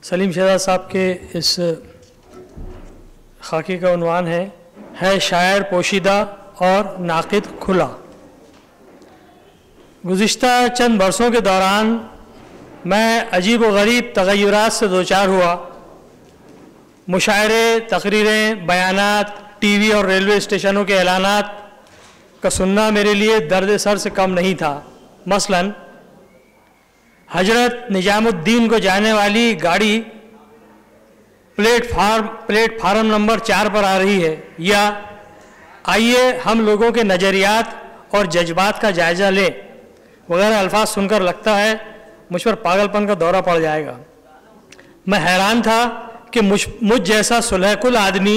सलीम शहजाद साहब के इस खाके का उन्वान है शायर पोशीदा और नाक़िद खुला। गुज़िश्ता चंद बरसों के दौरान मैं अजीब व गरीब तग़य्युरात से दोचार हुआ। मुशायरे, तकरीरें, बयानात, टीवी और रेलवे स्टेशनों के ऐलानात का सुनना मेरे लिए दर्द सर से कम नहीं था। मसलन हजरत निजामुद्दीन को जाने वाली गाड़ी प्लेटफार्म नंबर 4 पर आ रही है, या आइए हम लोगों के नज़रियात और जज्बात का जायज़ा लें वगैरह अल्फाज सुनकर लगता है मुझ पर पागलपन का दौरा पड़ जाएगा। मैं हैरान था कि मुझ जैसा सुलहकुल आदमी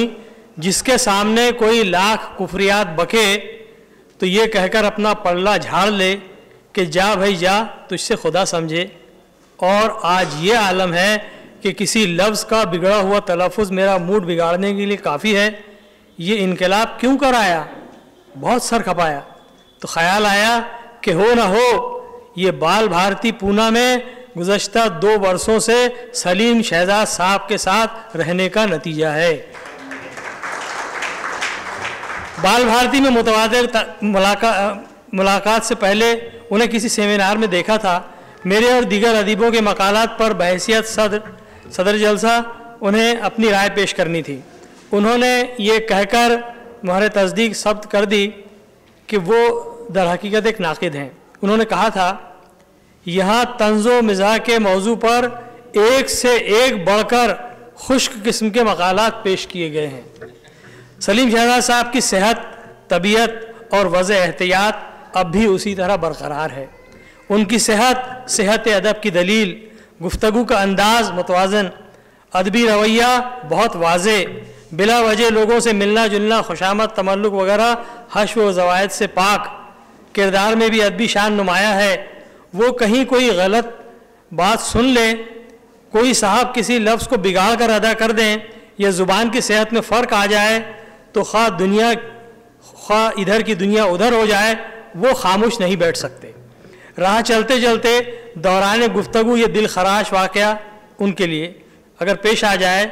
जिसके सामने कोई लाख कुफरियात बके तो ये कहकर अपना पल्ला झाड़ ले कि जा भाई जा, तुझसे खुदा समझे, और आज ये आलम है कि किसी लफ्ज़ का बिगड़ा हुआ तलफ़ुज़ मेरा मूड बिगाड़ने के लिए काफ़ी है। ये इनकलाब क्यों कराया? बहुत सर खपाया तो ख़याल आया कि हो न हो ये बाल भारती पूना में गुज़श्ता 2 बरसों से सलीम शहजाद साहब के साथ रहने का नतीजा है। बाल भारती में मुतवातिर मुलाकात से पहले उन्हें किसी सेमिनार में देखा था। मेरे और दीगर अदीबों के मकालात पर बहैसियत सदर जलसा उन्हें अपनी राय पेश करनी थी। उन्होंने ये कहकर मुहर तस्दीक सब्त कर दी कि वो दर हकीकत एक नाक़िद हैं। उन्होंने कहा था, यहाँ तंज़ो मिज़ाह के मौजू पर एक से एक बढ़कर खुश्क किस्म के मकालात पेश किए गए हैं। सलीम शहजाद साहब की सेहत, तबीयत और वज़ एहतियात अब भी उसी तरह बरकरार है। उनकी सेहत अदब की दलील, गुफ्तगू का अंदाज़ मुतवाज़न, अदबी रवैया बहुत वाज़े, बिला वजह लोगों से मिलना जुलना, खुशामद, तमल्लुक वगैरह हश्व व ज़वायद से पाक, किरदार में भी अदबी शान नुमाया है। वो कहीं कोई गलत बात सुन ले, कोई साहब किसी लफ्ज़ को बिगाड़ कर अदा कर दें, या ज़ुबान की सेहत में फ़र्क आ जाए तो खा इधर की दुनिया उधर हो जाए, वो खामोश नहीं बैठ सकते। राह चलते चलते दौरान गुफ्तगू ये दिल खराश वाक़या उनके लिए अगर पेश आ जाए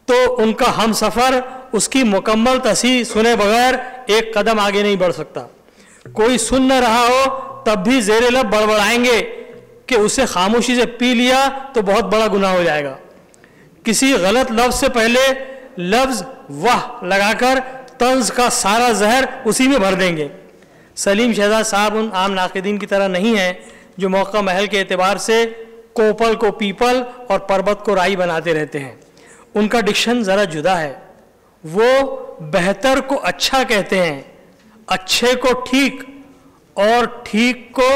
तो उनका हम सफ़र उसकी मुकम्मल तस्हीह सुने बगैर एक कदम आगे नहीं बढ़ सकता। कोई सुन न रहा हो तब भी ज़ेरे लब बड़बड़ाएंगे कि उसे खामोशी से पी लिया तो बहुत बड़ा गुनाह हो जाएगा। किसी गलत लफ्ज़ से पहले लफ्ज़ वाह लगाकर तंज का सारा जहर उसी में भर देंगे। सलीम शहजाद साहब उन आम नाक़िदीन की तरह नहीं हैं जो मौका महल के एतबार से कोपल को पीपल और पर्वत को राई बनाते रहते हैं। उनका डिक्शन ज़रा जुदा है। वो बेहतर को अच्छा कहते हैं, अच्छे को ठीक, और ठीक को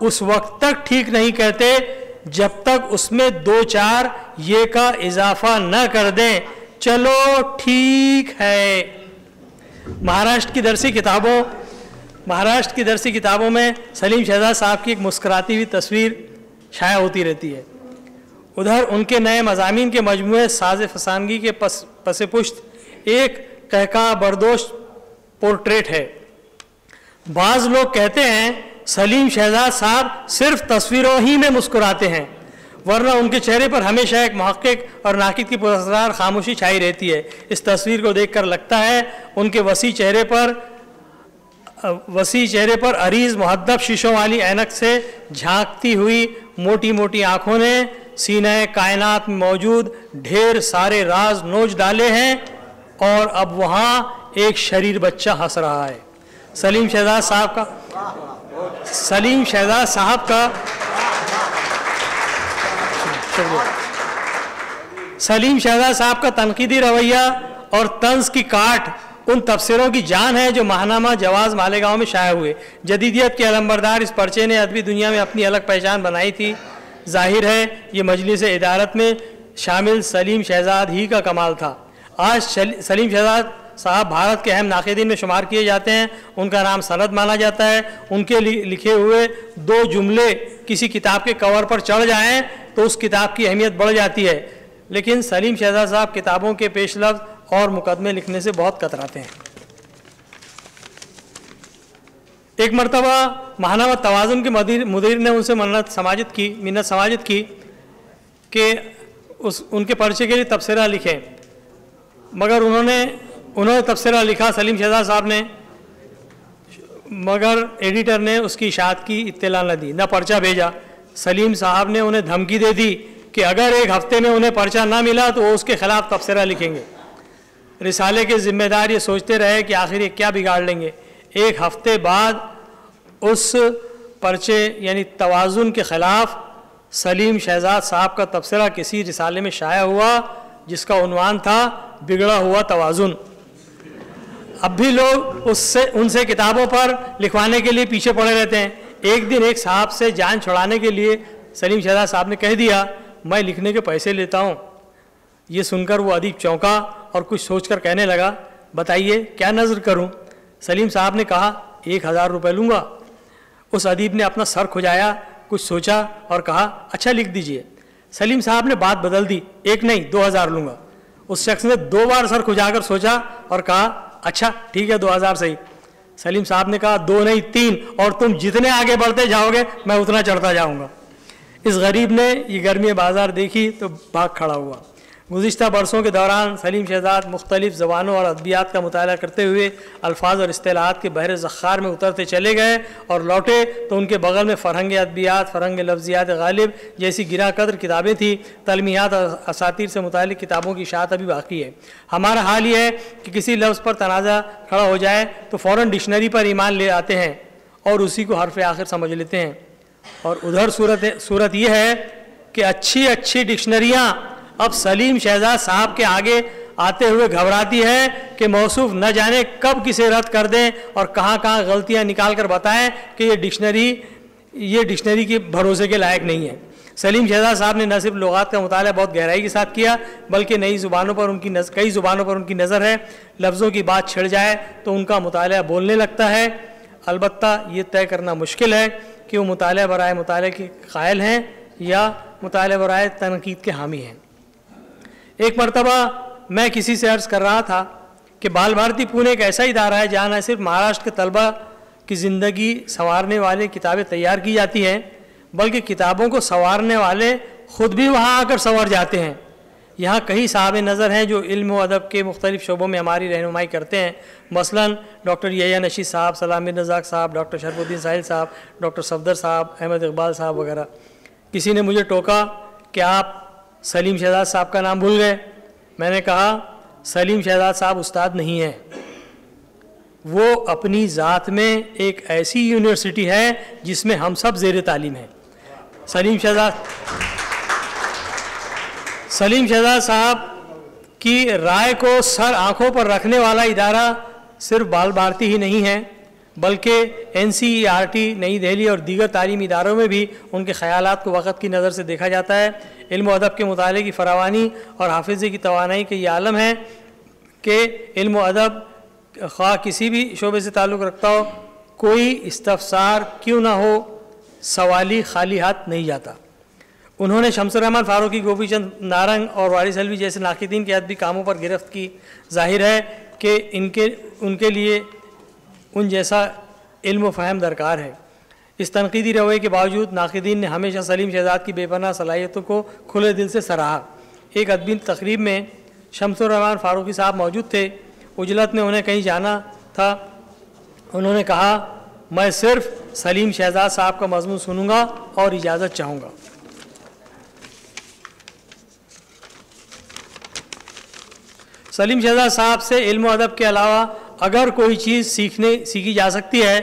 उस वक्त तक ठीक नहीं कहते जब तक उसमें 2-4 ये का इजाफा न कर दें। चलो ठीक है। महाराष्ट्र की दरसी किताबों में सलीम शहजाद साहब की एक मुस्कुराती हुई तस्वीर शाया होती रहती है। उधर उनके नए मज़ामीन के मजमूए साज़ फसानगी के पसे पुश्त एक कहका बर्दोश पोर्ट्रेट है। बाज़ लोग कहते हैं सलीम शहजाद साहब सिर्फ तस्वीरों ही में मुस्कुराते हैं, वरना उनके चेहरे पर हमेशा एक मुहक्किक और नाक़िद की पुरस्कार खामोशी छाई रहती है। इस तस्वीर को देखकर लगता है उनके वसी चेहरे पर अरीज़ मुहद्दब शीशों वाली ऐनक से झांकती हुई मोटी मोटी आँखों ने सीने कायनात में मौजूद ढेर सारे राज नोच डाले हैं, और अब वहाँ एक शरीर बच्चा हंस रहा है। सलीम शहजाद साहब का तनकीदी रवैया और तंज की काट उन तफसीरों की जान है जो माहनामा जवाज़ मालेगांव में शाया हुए। जदीदियत के अलंबरदार इस पर्चे ने अदबी दुनिया में अपनी अलग पहचान बनाई थी। जाहिर है ये मजलिस इदारत में शामिल सलीम शहजाद ही का कमाल था। आज सलीम शहजाद साहब भारत के अहम नाक़िदीन में शुमार किए जाते हैं। उनका नाम सनद माना जाता है। उनके लिखे हुए 2 जुमले किसी किताब के कवर पर चढ़ जाएं तो उस किताब की अहमियत बढ़ जाती है। लेकिन सलीम शहजाद साहब किताबों के पेश लफ्ज़ और मुकदमे लिखने से बहुत कतराते हैं। एक मरतबा महानामा तवाज़ुन के मुदीर ने उनसे मिन्नत समाजित की कि उनके पर्चे के लिए तबसरा लिखे, मगर उन्होंने तबसरा लिखा सलीम शहजाद साहब ने, मगर एडिटर ने उसकी इशाअत की इत्तला न दी, न पर्चा भेजा। सलीम साहब ने उन्हें धमकी दे दी कि अगर एक हफ्ते में उन्हें पर्चा ना मिला तो वो उसके ख़िलाफ़ तबसरा लिखेंगे। रिसाले के ज़िम्मेदार ये सोचते रहे कि आखिर ये क्या बिगाड़ लेंगे। एक हफ्ते बाद उस पर्चे यानी तवाज़ुन के ख़िलाफ़ सलीम शहजाद साहब का तबसरा किसी रिसाले में शाया हुआ जिसका उन्वान था बिगड़ा हुआ तवाज़ुन। अब भी लोग उनसे किताबों पर लिखवाने के लिए पीछे पड़े रहते हैं। एक दिन एक साहब से जान छुड़ाने के लिए सलीम शहजाद साहब ने कह दिया, मैं लिखने के पैसे लेता हूँ। ये सुनकर वो अदीब चौंका और कुछ सोचकर कहने लगा, बताइए क्या नज़र करूँ। सलीम साहब ने कहा, 1000 रुपये लूँगा। उस अदीब ने अपना सर खुजाया, कुछ सोचा और कहा, अच्छा लिख दीजिए। सलीम साहब ने बात बदल दी, 1 नहीं 2000 लूँगा। उस शख्स ने 2 बार सर खुजाकर सोचा और कहा, अच्छा ठीक है 2000 सही। सलीम साहब ने कहा, 2 नहीं 3, और तुम जितने आगे बढ़ते जाओगे मैं उतना चढ़ता जाऊँगा। इस गरीब ने ये गर्मी बाज़ार देखी तो भाग खड़ा हुआ। गुज़िश्ता बरसों के दौरान सलीम शहजाद मुख्तलिफ़ ज़बानों और अदबियात का मुताला करते हुए अल्फाज और इस्तिलाहात के बहर ज़ख़ार में उतरते चले गए और लौटे तो उनके बगल में फ़रहंग अदबियात, फ़रहंग लफ्ज़ियात गालिब जैसी गिरा कदर किताबें थीं। तलमीहात और असातीर से मुतालिक किताबों की इशाअत अभी बाकी है। हमारा हाल ये है कि किसी लफ्ज़ पर तनाज़ा खड़ा हो जाए तो फ़ौरन डिक्शनरी पर ईमान ले आते हैं और उसी को हर्फ़ आखिर समझ लेते हैं। और उधर सूरत यह है कि अच्छी डिक्शनरियाँ अब सलीम शहजाद साहब के आगे आते हुए घबराती है कि मौसूफ न जाने कब किसे रद्द कर दें और कहाँ गलतियाँ निकाल कर बताएं कि ये डिक्शनरी के भरोसे के लायक नहीं है। सलीम शहजाद साहब ने न सिर्फ लुगात का मुताला बहुत गहराई के साथ किया बल्कि कई ज़ुबानों पर उनकी नज़र है। लफ्ज़ों की बात छिड़ जाए तो उनका मुताला बोलने लगता है। अलबत्ता ये तय करना मुश्किल है कि वो मुताला बराए मुताले के कायल हैं या मुताला बराए तनकीद के हामी हैं। एक मरतबा मैं किसी से अर्ज़ कर रहा था कि बाल भारती पुणे एक ऐसा इदारा है जहाँ न सिर्फ महाराष्ट्र के तलबा की ज़िंदगी संवारने वाले किताबें तैयार की जाती हैं बल्कि किताबों को संवारने वाले ख़ुद भी वहाँ आकर संवर जाते हैं। यहाँ कई साहब नज़र हैं जो इल्म व अदब के मुख्तलिफ़ शोबों में हमारी रहनुमाई करते हैं। मसलन डॉक्टर यहया नशीद साहब, सलाम मिर्ज़ा रज़ाक साहब, डॉक्टर शरफुद्दीन साहिल साहब, डॉक्टर सफदर साहब, अहमद इकबाल साहब वगैरह। किसी ने मुझे टोका कि आप सलीम शहजाद साहब का नाम भूल गए। मैंने कहा, सलीम शहजाद साहब उस्ताद नहीं हैं, वो अपनी ज़ात में एक ऐसी यूनिवर्सिटी है जिसमें हम सब ज़ेर तालीम हैं। सलीम शहजाद साहब की राय को सर आँखों पर रखने वाला इदारा सिर्फ बाल भारती ही नहीं है बल्कि NCERT नई दिल्ली और दीगर तालीमी इदारों में भी उनके ख़यालात को वक़्त की नज़र से देखा जाता है। इल्म अदब के मुताले की फरावानी और हाफिज़े की तवानाई के ये आलम है कि इल्म अदब ख़्वाह किसी भी शोबे से ताल्लुक़ रखता हो, कोई इस्तफ़सार क्यों ना हो, सवाली खाली हाथ नहीं जाता। उन्होंने शम्सुर रहमान फ़ारूक़ी, गोपी चंद नारंग और वारिस अलवी जैसे नाक़िदीन के अदबी कामों पर गिरफ्त की। ज़ाहिर है कि उनके लिए उन जैसा इल्म व फ़हम दरकार है। इस तनकीदी रवैये के बावजूद नाक़िदीन ने हमेशा सलीम शहजाद की बेपनाह सलाहियतों को खुले दिल से सराहा। एक अदबी तकरीब में शम्सुर रहमान फ़ारूक़ी साहब मौजूद थे। उजलत में उन्हें कहीं जाना था। उन्होंने कहा, मैं सिर्फ सलीम शहजाद साहब का मज़मून सुनूंगा और इजाज़त चाहूँगा। सलीम शहजाद साहब से इल्म व अदब के अलावा अगर कोई चीज़ सीखी जा सकती है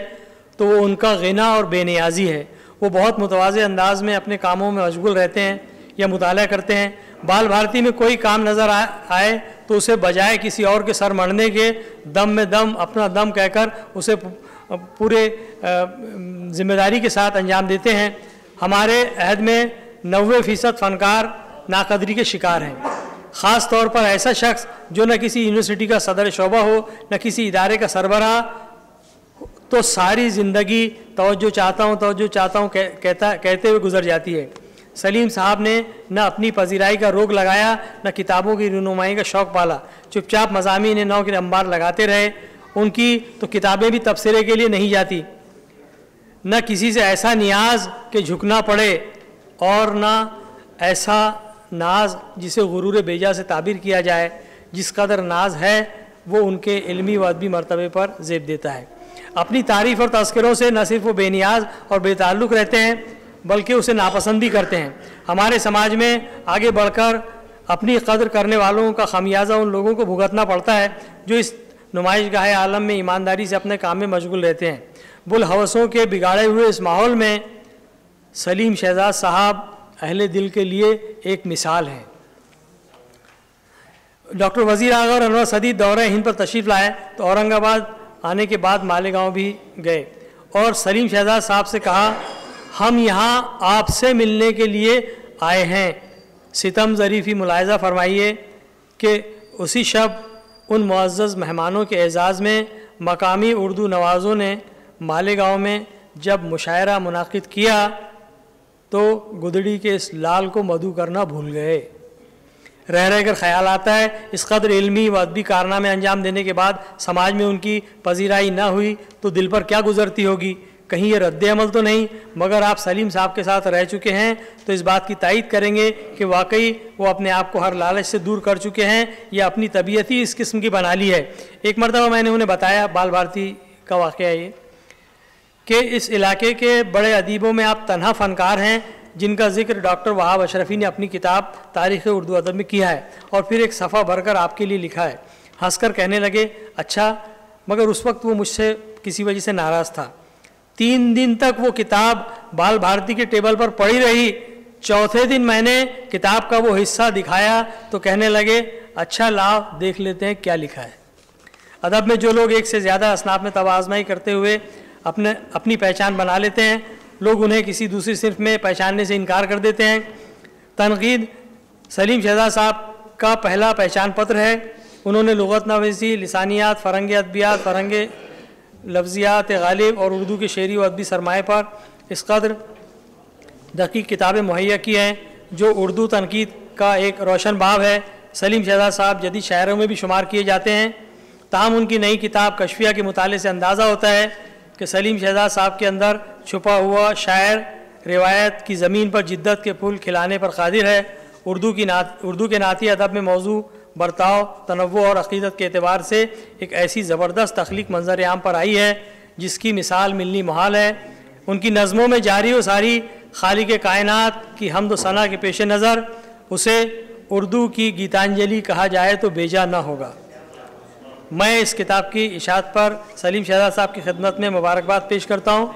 तो वो उनका ग़िना और बेनियाज़ी है। वो बहुत मुतवाज़े अंदाज में अपने कामों में मशगूल रहते हैं या मुताला करते हैं। बाल भारती में कोई काम नज़र आए तो उसे बजाय किसी और के सर मढ़ने के दम में दम अपना दम कहकर उसे पूरे ज़िम्मेदारी के साथ अंजाम देते हैं। हमारे अहद में 90% फ़नकार नाकदरी के शिकार हैं। ख़ास तौर पर ऐसा शख्स जो न किसी यूनिवर्सिटी का सदर शोबा हो न किसी इदारे का सरबराह, तो सारी ज़िंदगी तवज्जो चाहता हूँ कहते हुए गुजर जाती है। सलीम साहब ने न अपनी पजीराई का रोग लगाया न किताबों की रहनुमाई का शौक़ पाला। चुपचाप मज़ामीन नौ के अंबार लगाते रहे। उनकी तो किताबें भी तबसरे के लिए नहीं जाती। न किसी से ऐसा नियाज कि झुकना पड़े और न ऐसा नाज जिसे गुरूर बेजा से ताबीर किया जाए, जिस कदर नाज है वो उनके इल्मी व अदबी मर्तबे पर ज़ेब देता है। अपनी तारीफ़ और तज़किरों से न सिर्फ वो बेनियाज और बेताल्लुक़ रहते हैं बल्कि उसे नापसंद भी करते हैं। हमारे समाज में आगे बढ़कर अपनी कदर करने वालों का खमियाजा उन लोगों को भुगतना पड़ता है जो इस नुमाइशगाह आलम में ईमानदारी से अपने काम में मशगूल रहते हैं। बुल हवसों के बिगाड़े हुए इस माहौल में सलीम शहजाद साहब अहले दिल के लिए एक मिसाल हैं। डॉक्टर वज़ीर आगा और अनवर सदीद दौरे हिंद पर तशरीफ़ लाए तो औरंगाबाद आने के बाद मालेगांव भी गए और सलीम शहजाद साहब से कहा, हम यहाँ आपसे मिलने के लिए आए हैं। सितम ज़रीफ़ी मुलाहिज़ा फरमाइए कि उसी शब उन मुअज़्ज़ज़ मेहमानों के एज़ाज़ में मकामी उर्दू नवाज़ों ने मालेगांव में जब मुशायरा मुनाक़िद किया तो गुदड़ी के इस लाल को मधु करना भूल गए। रह रहकर ख्याल आता है इस कदर इल्मी व अदबी कारनामे अंजाम देने के बाद समाज में उनकी पजीराई न हुई तो दिल पर क्या गुजरती होगी। कहीं ये रद्द अमल तो नहीं। मगर आप सलीम साहब के साथ रह चुके हैं तो इस बात की तायीद करेंगे कि वाकई वो अपने आप को हर लालच से दूर कर चुके हैं या अपनी तबीयत ही इस किस्म की बना ली है। एक मरतबा मैंने उन्हें बताया, बाल भारती का वाक़या ये, कि इस इलाके के बड़े अदीबों में आप तन्हा फ़नकार हैं जिनका जिक्र डॉक्टर वहाब अशरफी ने अपनी किताब तारीख़ उर्दू अदब में किया है और फिर एक सफ़ा भरकर आपके लिए लिखा है। हंसकर कहने लगे, अच्छा, मगर उस वक्त वो मुझसे किसी वजह से नाराज़ था। 3 दिन तक वो किताब बाल भारती के टेबल पर पड़ी रही। चौथे दिन मैंने किताब का वो हिस्सा दिखाया तो कहने लगे, अच्छा लाओ देख लेते हैं क्या लिखा है। अदब में जो लोग एक से ज़्यादा असनाफ में तवाज़नाई करते हुए अपनी पहचान बना लेते हैं, लोग उन्हें किसी दूसरी सिर्फ में पहचानने से इनकार कर देते हैं। तनकीद सलीम शहजाद साहब का पहला पहचान पत्र है। उन्होंने लुग़त नवीसी, लिसानियात, फ़रंग अदबियात, फ़रंग लफ्ज़ियात गालिब और उर्दू के शेरी व अदबी सरमाए पर इस कदर दक़ीक़ किताबें मुहैया की हैं जो उर्दू तनकीद का एक रोशन बाब है। सलीम शहजाद साहब जदीद शायरों में भी शुमार किए जाते हैं। ताहम उनकी नई किताब कशफिया के मुताले से अंदाज़ा होता है कि सलीम शहजाद साहब के अंदर छुपा हुआ शायर रिवायत की ज़मीन पर जिद्दत के फूल खिलाने पर क़ादिर है। उर्दू के नाती अदब में मौजू बर्ताव, तनव्वु और अक़ीदत के एतबार से एक ऐसी ज़बरदस्त तख्लीक मंजर आम पर आई है जिसकी मिसाल मिलनी मुहाल है। उनकी नज़मों में जारी व सारी खालिक कायनात की हम्द व सना के पेश नज़र उसे उर्दू की गीतांजलि कहा जाए तो बेजा न होगा। मैं इस किताब की इशाअत पर सलीम शहजाद साहब की खिदमत में मुबारकबाद पेश करता हूँ।